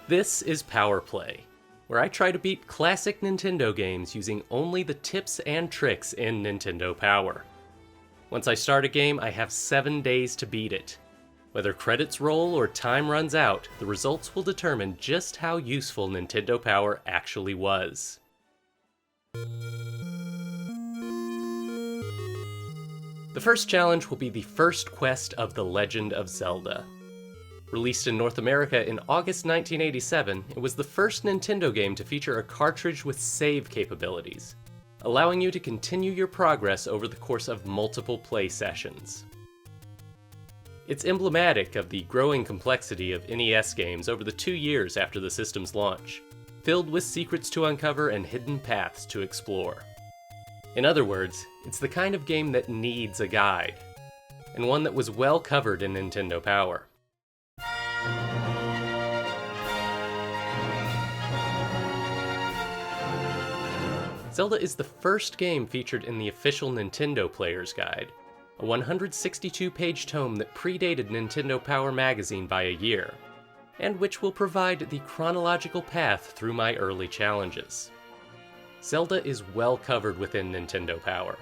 This is Power Play, where I try to beat classic Nintendo games using only the tips and tricks in Nintendo Power. Once I start a game, I have 7 days to beat it. Whether credits roll or time runs out, the results will determine just how useful Nintendo Power actually was. The first challenge will be the first quest of The Legend of Zelda. Released in North America in August 1987, it was the first Nintendo game to feature a cartridge with save capabilities, allowing you to continue your progress over the course of multiple play sessions. It's emblematic of the growing complexity of NES games over the 2 years after the system's launch, filled with secrets to uncover and hidden paths to explore. In other words, it's the kind of game that needs a guide, and one that was well covered in Nintendo Power. Zelda is the first game featured in the official Nintendo Player's Guide, a 162-page tome that predated Nintendo Power magazine by a year, and which will provide the chronological path through my early challenges. Zelda is well covered within Nintendo Power.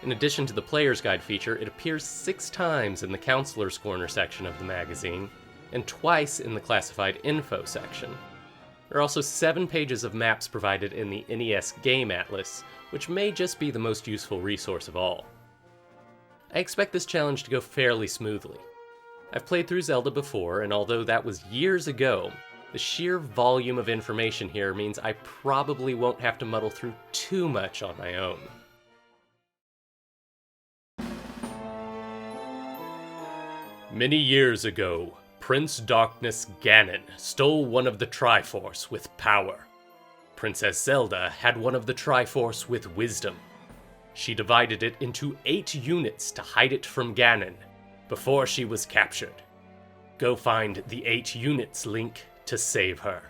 In addition to the Player's Guide feature, it appears 6 times in the Counselor's Corner section of the magazine, and twice in the Classified Info section. There are also 7 pages of maps provided in the NES Game Atlas, which may just be the most useful resource of all. I expect this challenge to go fairly smoothly. I've played through Zelda before, and although that was years ago, the sheer volume of information here means I probably won't have to muddle through too much on my own. Many years ago, Prince Darkness Ganon stole one of the Triforce with power. Princess Zelda had one of the Triforce with wisdom. She divided it into 8 units to hide it from Ganon before she was captured. Go find the 8 units link to save her.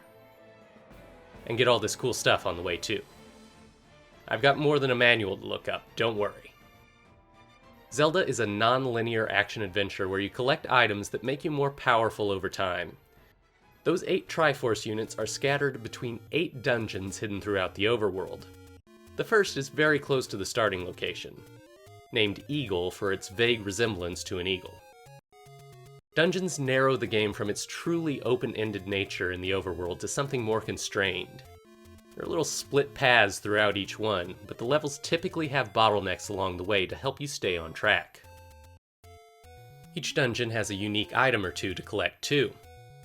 And get all this cool stuff on the way too. I've got more than a manual to look up, don't worry. Zelda is a non-linear action-adventure where you collect items that make you more powerful over time. Those 8 Triforce units are scattered between 8 dungeons hidden throughout the overworld. The first is very close to the starting location, named Eagle for its vague resemblance to an eagle. Dungeons narrow the game from its truly open-ended nature in the overworld to something more constrained. There are little split paths throughout each one, but the levels typically have bottlenecks along the way to help you stay on track. Each dungeon has a unique item or two to collect too.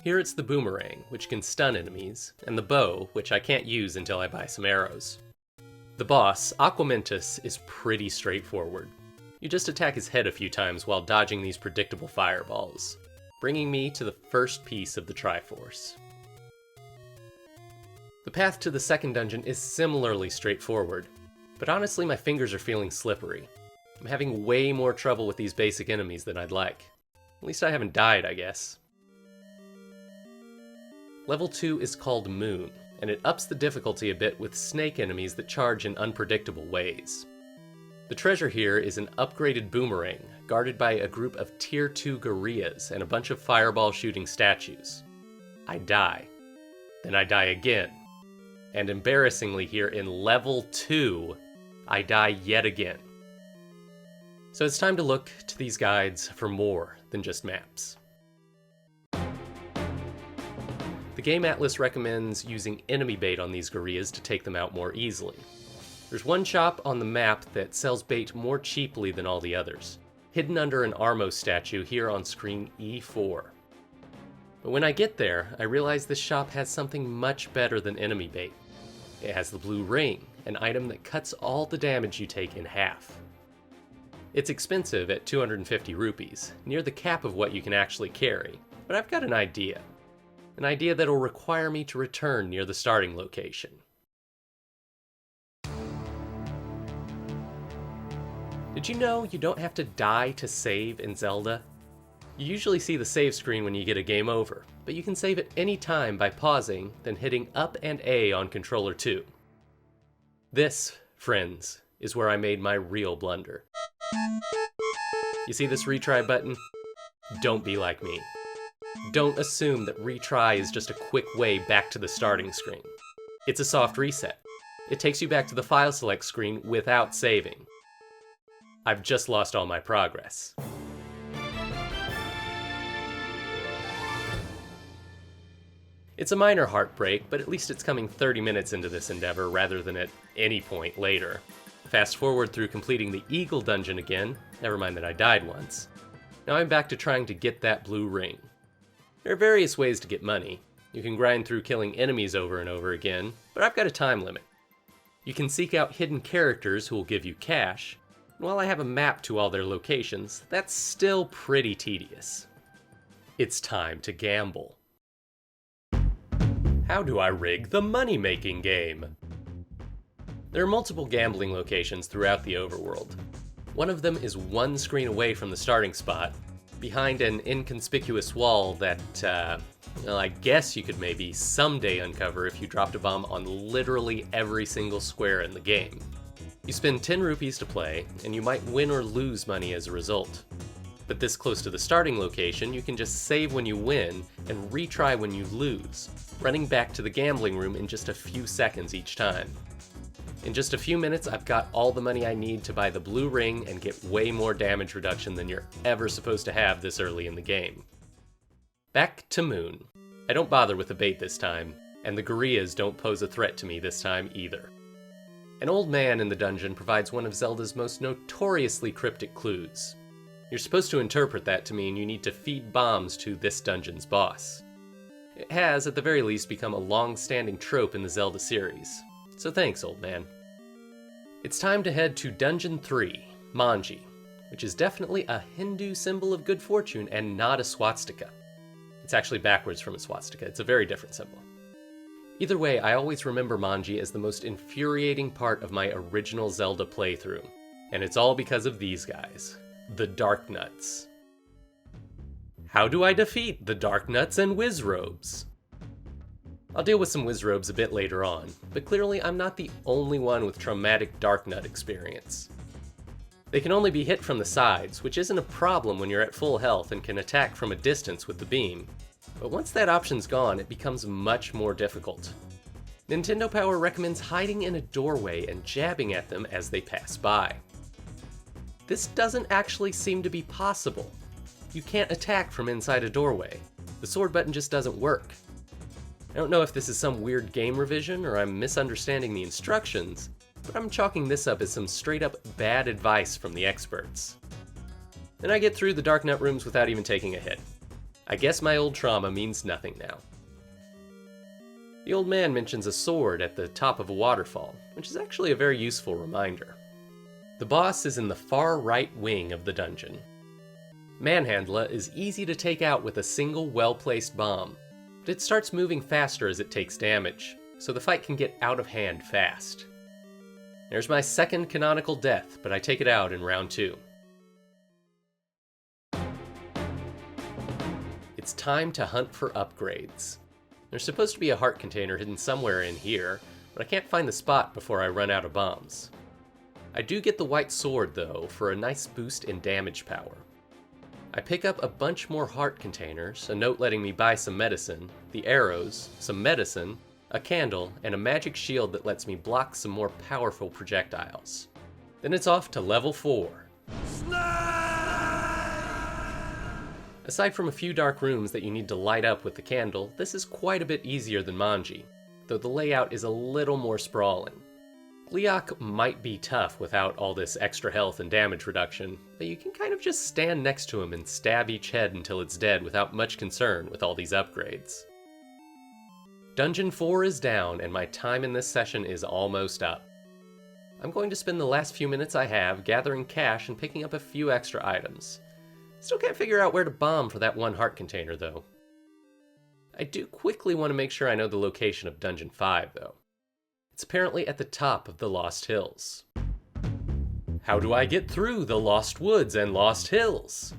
Here it's the boomerang, which can stun enemies, and the bow, which I can't use until I buy some arrows. The boss, Aquamentus, is pretty straightforward. You just attack his head a few times while dodging these predictable fireballs, bringing me to the first piece of the Triforce. The path to the second dungeon is similarly straightforward, but honestly my fingers are feeling slippery. I'm having way more trouble with these basic enemies than I'd like. At least I haven't died, I guess. Level 2 is called Moon, and it ups the difficulty a bit with snake enemies that charge in unpredictable ways. The treasure here is an upgraded boomerang, guarded by a group of Tier 2 gorillas and a bunch of fireball shooting statues. I die. Then I die again. And embarrassingly here in Level 2, I die yet again. So it's time to look to these guides for more than just maps. The Game Atlas recommends using enemy bait on these gorillas to take them out more easily. There's one shop on the map that sells bait more cheaply than all the others, hidden under an Armos statue here on screen E4. But when I get there, I realize this shop has something much better than enemy bait. It has the blue ring, an item that cuts all the damage you take in half. It's expensive at 250 rupees, near the cap of what you can actually carry, but I've got an idea. An idea that'll require me to return near the starting location. Did you know you don't have to die to save in Zelda? You usually see the save screen when you get a game over, but you can save at any time by pausing, then hitting up and A on controller 2. This, friends, is where I made my real blunder. You see this retry button? Don't be like me. don't assume that retry is just a quick way back to the starting screen. It's a soft reset. It takes you back to the file select screen without saving. I've just lost all my progress. It's a minor heartbreak, but at least it's coming 30 minutes into this endeavor rather than at any point later. Fast forward through completing the Eagle dungeon again, never mind that I died once. Now I'm back to trying to get that blue ring. There are various ways to get money. You can grind through killing enemies over and over again, but I've got a time limit. You can seek out hidden characters who will give you cash, and while I have a map to all their locations, that's still pretty tedious. It's time to gamble. How do I rig the money-making game? There are multiple gambling locations throughout the overworld. One of them is one screen away from the starting spot, behind an inconspicuous wall that, well, I guess you could maybe someday uncover if you dropped a bomb on literally every single square in the game. You spend 10 rupees to play, and you might win or lose money as a result. But this close to the starting location, you can just save when you win and retry when you lose, running back to the gambling room in just a few seconds each time. In just a few minutes, I've got all the money I need to buy the blue ring and get way more damage reduction than you're ever supposed to have this early in the game. Back to Moon. I don't bother with the bait this time, and the gorillas don't pose a threat to me this time either. An old man in the dungeon provides one of Zelda's most notoriously cryptic clues. You're supposed to interpret that to mean you need to feed bombs to this dungeon's boss. It has, at the very least, become a long-standing trope in the Zelda series. So thanks, old man. It's time to head to Dungeon 3, Manji, which is definitely a Hindu symbol of good fortune and not a swastika. It's actually backwards from a swastika. It's a very different symbol. Either way, I always remember Manji as the most infuriating part of my original Zelda playthrough, and it's all because of these guys. The Dark Nuts. How do I defeat the Dark Nuts and Wizrobes? I'll deal with some Wizrobes a bit later on, but clearly I'm not the only one with traumatic Dark Nut experience. They can only be hit from the sides, which isn't a problem when you're at full health and can attack from a distance with the beam, but once that option's gone, it becomes much more difficult. Nintendo Power recommends hiding in a doorway and jabbing at them as they pass by. This doesn't actually seem to be possible. You can't attack from inside a doorway. The sword button just doesn't work. I don't know if this is some weird game revision or I'm misunderstanding the instructions, but I'm chalking this up as some straight up bad advice from the experts. Then I get through the Dark Nut rooms without even taking a hit. I guess my old trauma means nothing now. The old man mentions a sword at the top of a waterfall, which is actually a very useful reminder. The boss is in the far right wing of the dungeon. Manhandla is easy to take out with a single well-placed bomb, but it starts moving faster as it takes damage, so the fight can get out of hand fast. There's my second canonical death, but I take it out in round 2. It's time to hunt for upgrades. There's supposed to be a heart container hidden somewhere in here, but I can't find the spot before I run out of bombs. I do get the white sword, though, for a nice boost in damage power. I pick up a bunch more heart containers, a note letting me buy some medicine, the arrows, some medicine, a candle, and a magic shield that lets me block some more powerful projectiles. Then it's off to level 4. Aside from a few dark rooms that you need to light up with the candle, this is quite a bit easier than Manji, though the layout is a little more sprawling. Gleeok might be tough without all this extra health and damage reduction, but you can kind of just stand next to him and stab each head until it's dead without much concern with all these upgrades. Dungeon 4 is down, and my time in this session is almost up. I'm going to spend the last few minutes I have gathering cash and picking up a few extra items. Still can't figure out where to bomb for that one heart container, though. I do quickly want to make sure I know the location of Dungeon 5, though. It's apparently at the top of the Lost Hills. How do I get through the Lost Woods and Lost Hills?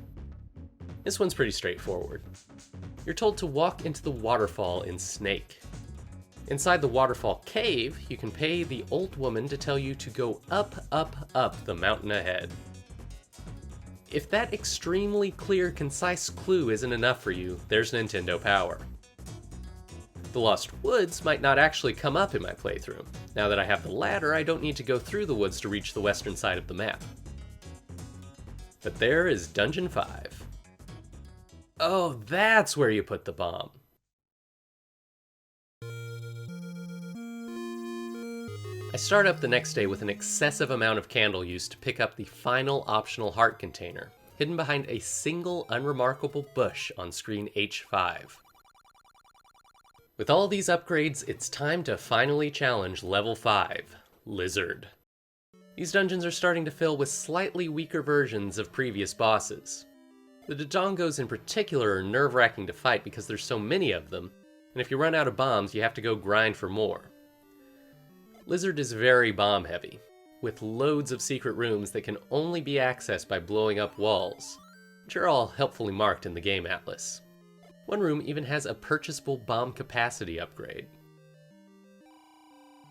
This one's pretty straightforward. You're told to walk into the waterfall in Snake. Inside the waterfall cave, you can pay the old woman to tell you to go up, up, up the mountain ahead. If that extremely clear, concise clue isn't enough for you, there's Nintendo Power. The Lost Woods might not actually come up in my playthrough. Now that I have the ladder, I don't need to go through the woods to reach the western side of the map. But there is Dungeon 5. Oh, that's where you put the bomb. I start up the next day with an excessive amount of candle use to pick up the final optional heart container, hidden behind a single unremarkable bush on screen H5. With all these upgrades, it's time to finally challenge level 5, Lizard. These dungeons are starting to fill with slightly weaker versions of previous bosses. The Dodongos in particular are nerve-wracking to fight because there's so many of them, and if you run out of bombs, you have to go grind for more. Lizard is very bomb-heavy, with loads of secret rooms that can only be accessed by blowing up walls, which are all helpfully marked in the game atlas. One room even has a purchasable bomb capacity upgrade.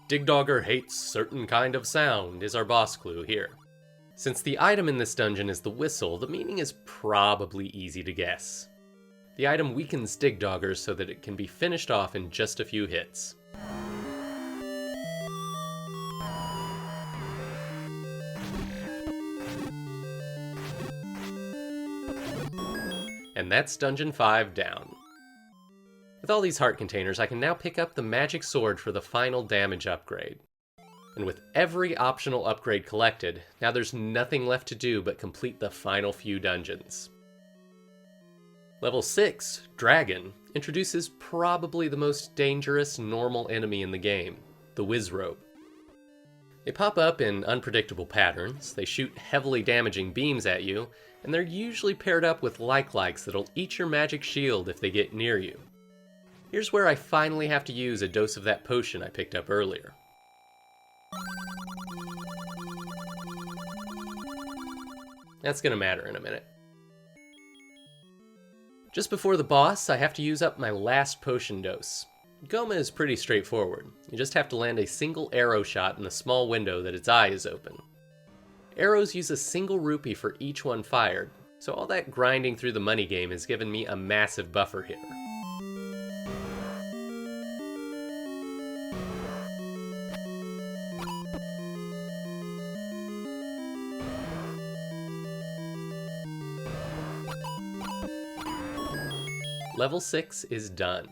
Digdogger hates certain kind of sound is our boss clue here. Since the item in this dungeon is the whistle, the meaning is probably easy to guess. The item weakens Digdoggers so that it can be finished off in just a few hits. And that's Dungeon 5 down. With all these heart containers, I can now pick up the magic sword for the final damage upgrade. And with every optional upgrade collected, now there's nothing left to do but complete the final few dungeons. Level 6, Dragon, introduces probably the most dangerous normal enemy in the game, the Wizrobe. They pop up in unpredictable patterns, they shoot heavily damaging beams at you, and they're usually paired up with like-likes that'll eat your magic shield if they get near you. Here's where I finally have to use a dose of that potion I picked up earlier. That's gonna matter in a minute. Just before the boss, I have to use up my last potion dose. Goma is pretty straightforward. You just have to land a single arrow shot in the small window that its eye is open. Arrows use a single rupee for each one fired, so all that grinding through the money game has given me a massive buffer here. Level 6 is done.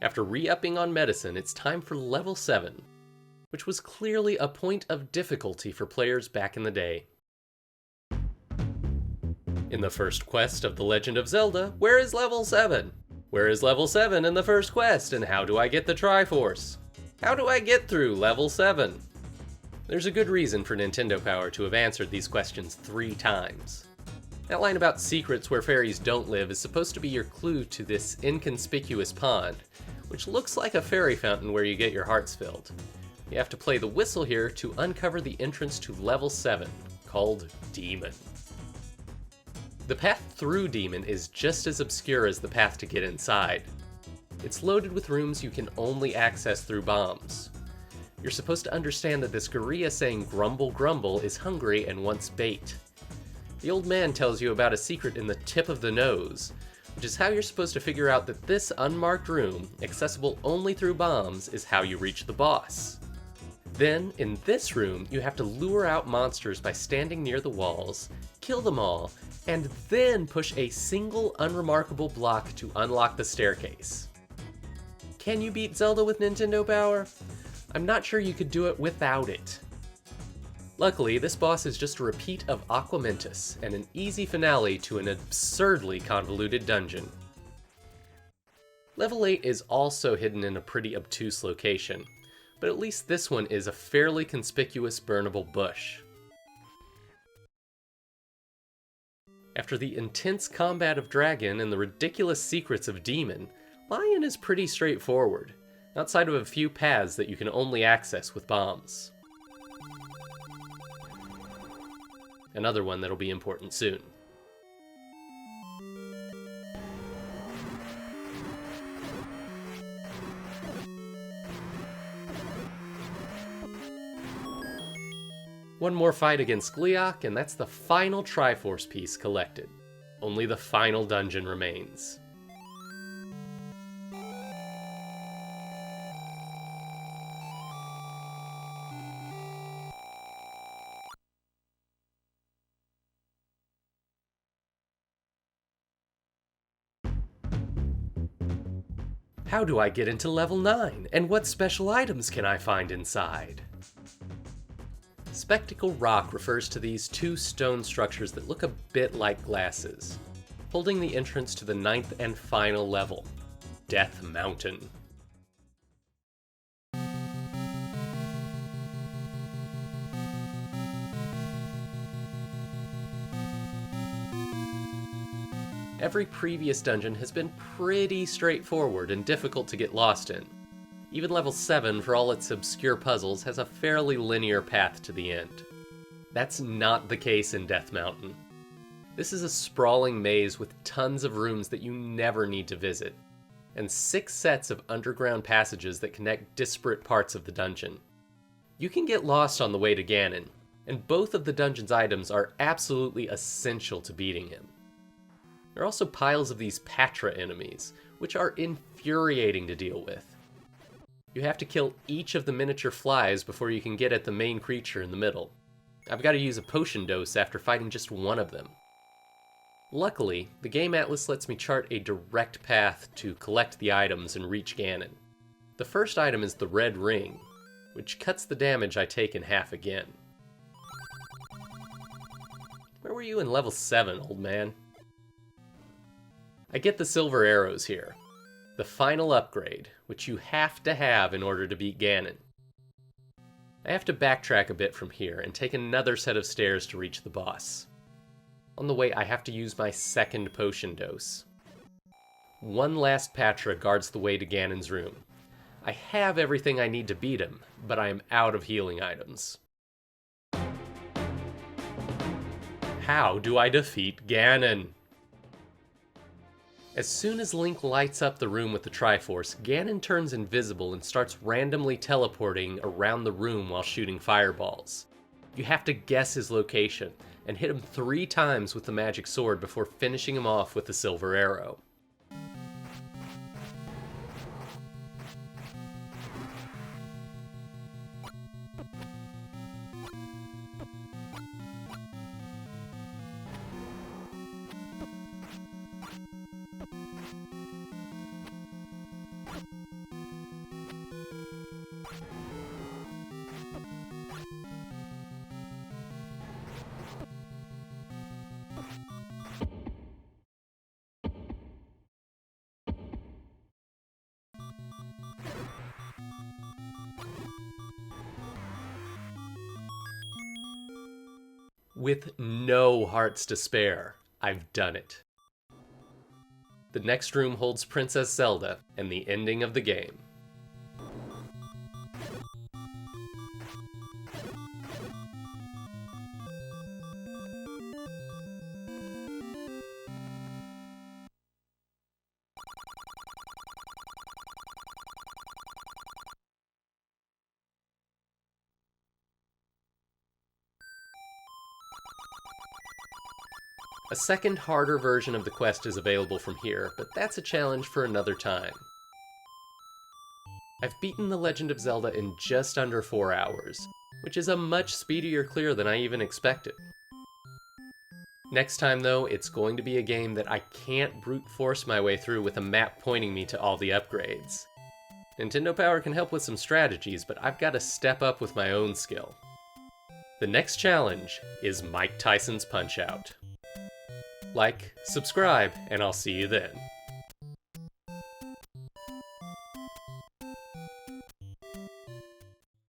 After re-upping on medicine, it's time for level 7, which was clearly a point of difficulty for players back in the day. In the first quest of The Legend of Zelda, where is level 7? Where is level 7 in the first quest, and how do I get the Triforce? How do I get through level 7? There's a good reason for Nintendo Power to have answered these questions 3 times. That line about secrets where fairies don't live is supposed to be your clue to this inconspicuous pond, which looks like a fairy fountain where you get your hearts filled. You have to play the whistle here to uncover the entrance to level 7, called Demon. The path through Demon is just as obscure as the path to get inside. It's loaded with rooms you can only access through bombs. You're supposed to understand that this gorilla saying grumble grumble is hungry and wants bait. The old man tells you about a secret in the tip of the nose, which is how you're supposed to figure out that this unmarked room, accessible only through bombs, is how you reach the boss. Then, in this room, you have to lure out monsters by standing near the walls, kill them all, and then push a single unremarkable block to unlock the staircase. Can you beat Zelda with Nintendo Power? I'm not sure you could do it without it. Luckily, this boss is just a repeat of Aquamentus, and an easy finale to an absurdly convoluted dungeon. Level 8 is also hidden in a pretty obtuse location, but at least this one is a fairly conspicuous burnable bush. After the intense combat of Dragon and the ridiculous secrets of Demon, Lion is pretty straightforward, outside of a few paths that you can only access with bombs. Another one that'll be important soon. One more fight against Gleeok, and that's the final Triforce piece collected. Only the final dungeon remains. How do I get into level 9, and what special items can I find inside? Spectacle Rock refers to these two stone structures that look a bit like glasses, holding the entrance to the 9th and final level, Death Mountain. Every previous dungeon has been pretty straightforward and difficult to get lost in. Even level 7, for all its obscure puzzles, has a fairly linear path to the end. That's not the case in Death Mountain. This is a sprawling maze with tons of rooms that you never need to visit, and 6 sets of underground passages that connect disparate parts of the dungeon. You can get lost on the way to Ganon, and both of the dungeon's items are absolutely essential to beating him. There are also piles of these Patra enemies, which are infuriating to deal with. You have to kill each of the miniature flies before you can get at the main creature in the middle. I've got to use a potion dose after fighting just one of them. Luckily, the game atlas lets me chart a direct path to collect the items and reach Ganon. The first item is the red ring, which cuts the damage I take in half again. Where were you in level 7, old man? I get the silver arrows here, the final upgrade, which you have to have in order to beat Ganon. I have to backtrack a bit from here and take another set of stairs to reach the boss. On the way, I have to use my second potion dose. One last Patra guards the way to Ganon's room. I have everything I need to beat him, but I am out of healing items. How do I defeat Ganon? As soon as Link lights up the room with the Triforce, Ganon turns invisible and starts randomly teleporting around the room while shooting fireballs. You have to guess his location, and hit him 3 times with the magic sword before finishing him off with the silver arrow. With no hearts to spare, I've done it. The next room holds Princess Zelda and the ending of the game. A second, harder version of the quest is available from here, but that's a challenge for another time. I've beaten The Legend of Zelda in just under 4 hours, which is a much speedier clear than I even expected. Next time though, it's going to be a game that I can't brute force my way through with a map pointing me to all the upgrades. Nintendo Power can help with some strategies, but I've got to step up with my own skill. The next challenge is Mike Tyson's Punch-Out! Like, subscribe, and I'll see you then.